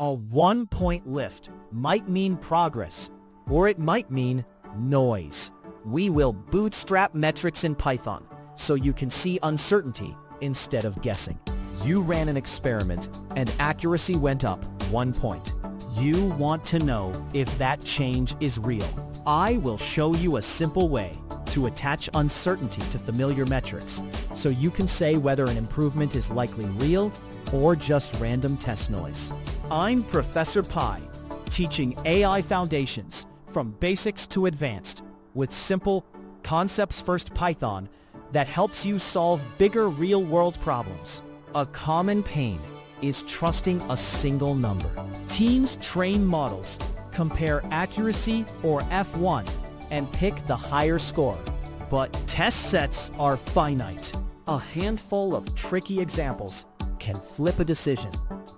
A 1-point lift might mean progress, or it might mean noise. We will bootstrap metrics in Python so you can see uncertainty instead of guessing. You ran an experiment and accuracy went up 1 point. You want to know if that change is real. I will show you a simple way to attach uncertainty to familiar metrics so you can say whether an improvement is likely real or just random test noise. I'm Professor Pi, teaching AI foundations from basics to advanced with simple, concepts-first Python that helps you solve bigger real-world problems. A common pain is trusting a single number. Teams train models, compare accuracy or F1, and pick the higher score. But test sets are finite. A handful of tricky examples can flip a decision.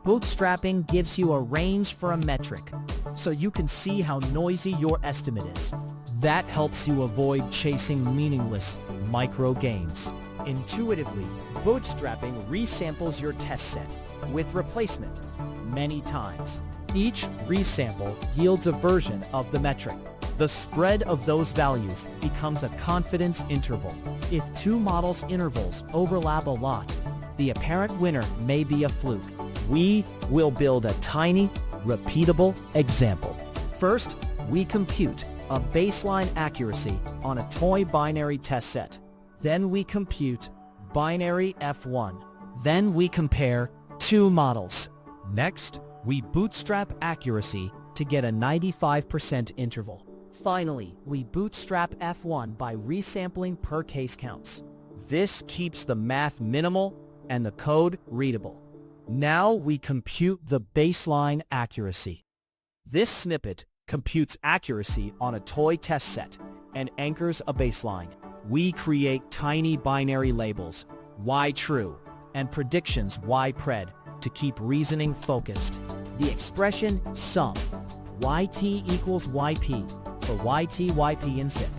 Bootstrapping gives you a range for a metric, so you can see how noisy your estimate is. That helps you avoid chasing meaningless micro gains. Intuitively, bootstrapping resamples your test set with replacement many times. Each resample yields a version of the metric. The spread of those values becomes a confidence interval. If two models' intervals overlap a lot, the apparent winner may be a fluke. We will build a tiny, repeatable example. First, we compute a baseline accuracy on a toy binary test set. Then we compute binary F1. Then we compare two models. Next, we bootstrap accuracy to get a 95% interval. Finally, we bootstrap F1 by resampling per case counts. This keeps the math minimal and the code readable. Now we compute the baseline accuracy. This snippet computes accuracy on a toy test set and anchors a baseline. We create tiny binary labels, y true, and predictions y pred, to keep reasoning focused. The expression sum, yt equals yp, for yt in SIP,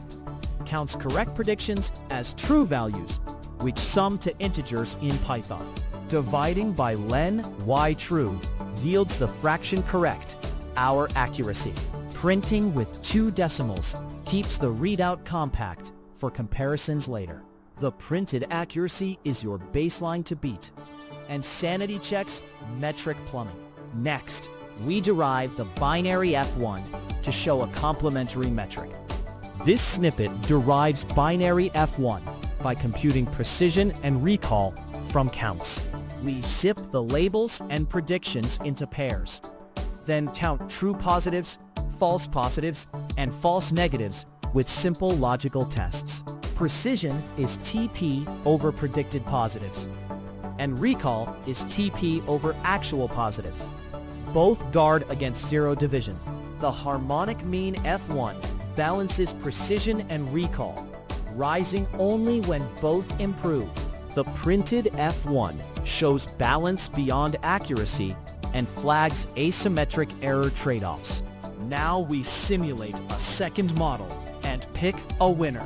counts correct predictions as true values, which sum to integers in Python. Dividing by len y true yields the fraction correct, our accuracy. Printing with 2 decimals keeps the readout compact for comparisons later. The printed accuracy is your baseline to beat, and sanity checks metric plumbing. Next, we derive the binary F1 to show a complementary metric. This snippet derives binary F1 by computing precision and recall from counts. We zip the labels and predictions into pairs, then count true positives, and false negatives with simple logical tests. Precision is TP over predicted positives, and recall is TP over actual positives. Both guard against zero division. The harmonic mean F1 balances precision and recall, rising only when both improve. The printed F1 shows balance beyond accuracy and flags asymmetric error trade-offs. Now we simulate a second model and pick a winner.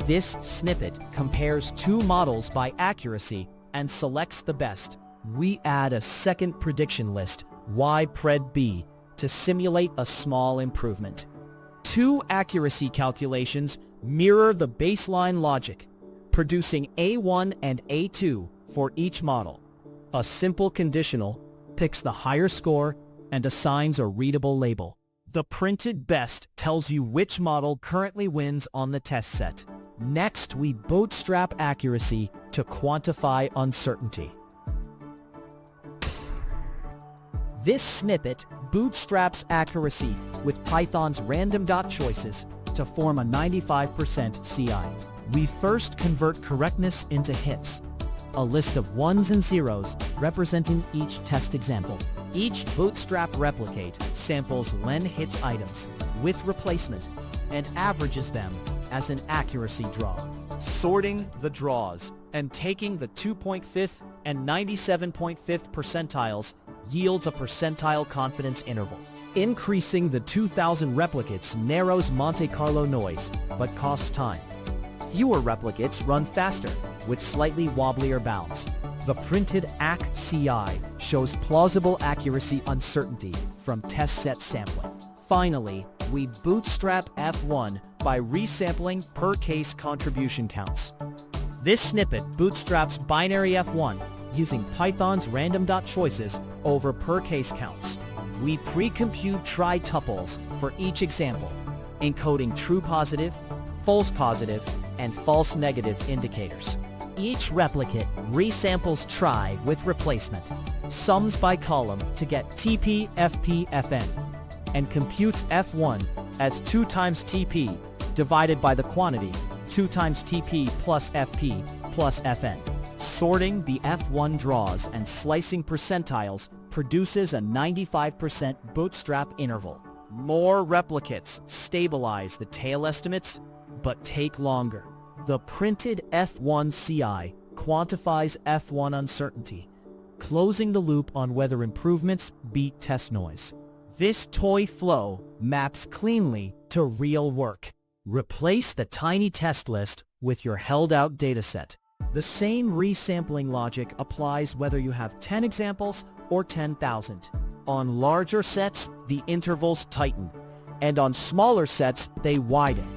This snippet compares 2 models by accuracy and selects the best. We add a second prediction list, y pred b, to simulate a small improvement. 2 accuracy calculations mirror the baseline logic, producing A1 and A2 for each model. A simple conditional picks the higher score and assigns a readable label. The printed best tells you which model currently wins on the test set. Next, we bootstrap accuracy to quantify uncertainty. This snippet bootstraps accuracy with Python's random.choices to form a 95% CI. We first convert correctness into hits, a list of 1s and 0s representing each test example. Each bootstrap replicate samples len hits items with replacement and averages them as an accuracy draw. Sorting the draws and taking the 2.5th and 97.5th percentiles yields a percentile confidence interval. Increasing the 2000 replicates narrows Monte Carlo noise, but costs time. Fewer replicates run faster, with slightly wobblier bounds. The printed ACC-CI shows plausible accuracy uncertainty from test set sampling. Finally, we bootstrap F1 by resampling per case contribution counts. This snippet bootstraps binary F1 using Python's random.choices over per case counts. We pre-compute try-tuples for each example, encoding true positive, false positive, and false negative indicators. Each replicate resamples try with replacement, sums by column to get TP, FP, Fn, and computes F1 as 2 times TP divided by the quantity 2 times TP plus FP plus Fn. Sorting the F1 draws and slicing percentiles produces a 95% bootstrap interval. More replicates stabilize the tail estimates, but take longer. The printed F1 CI quantifies F1 uncertainty, closing the loop on whether improvements beat test noise. This toy flow maps cleanly to real work. Replace the tiny test list with your held-out dataset. The same resampling logic applies whether you have 10 examples or 10,000. On larger sets, the intervals tighten, and on smaller sets, they widen,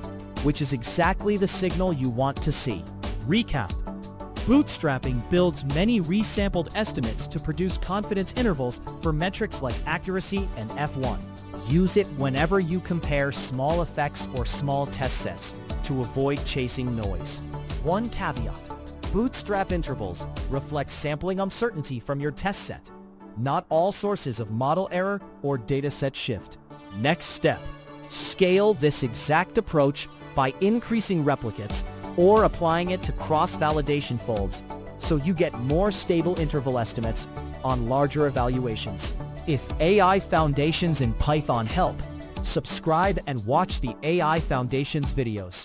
which is exactly the signal you want to see. Recap. Bootstrapping builds many resampled estimates to produce confidence intervals for metrics like accuracy and F1. Use it whenever you compare small effects or small test sets to avoid chasing noise. One caveat. Bootstrap intervals reflect sampling uncertainty from your test set, not all sources of model error or dataset shift. Next step. Scale this exact approach by increasing replicates or applying it to cross-validation folds so you get more stable interval estimates on larger evaluations. If AI Foundations in Python help, subscribe and watch the AI Foundations videos.